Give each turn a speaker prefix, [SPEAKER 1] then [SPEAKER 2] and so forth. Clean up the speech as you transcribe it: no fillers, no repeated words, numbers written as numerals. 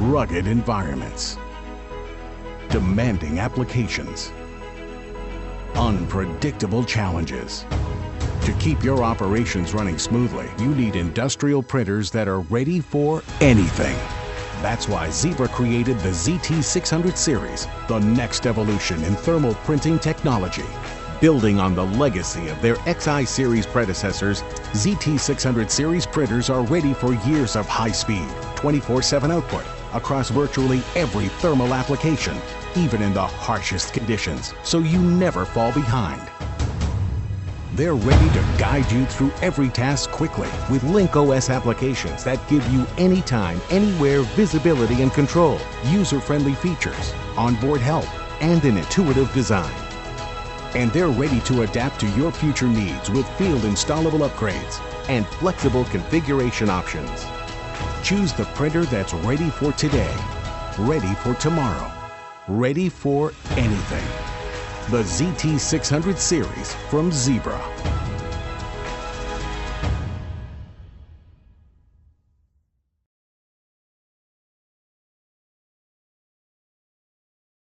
[SPEAKER 1] rugged environments, demanding applications, unpredictable challenges. To keep your operations running smoothly, you need industrial printers that are ready for anything. That's why Zebra created the ZT600 Series, the next evolution in thermal printing technology. Building on the legacy of their XI series predecessors, ZT600 Series printers are ready for years of high-speed, 24/7 output across virtually every thermal application, even in the harshest conditions, so you never fall behind. They're ready to guide you through every task quickly with Link-OS applications that give you anytime, anywhere visibility and control, user-friendly features, onboard help, and an intuitive design. And they're ready to adapt to your future needs with field installable upgrades and flexible configuration options. Choose the printer that's ready for today, ready for tomorrow, ready for anything. The ZT600 Series from Zebra.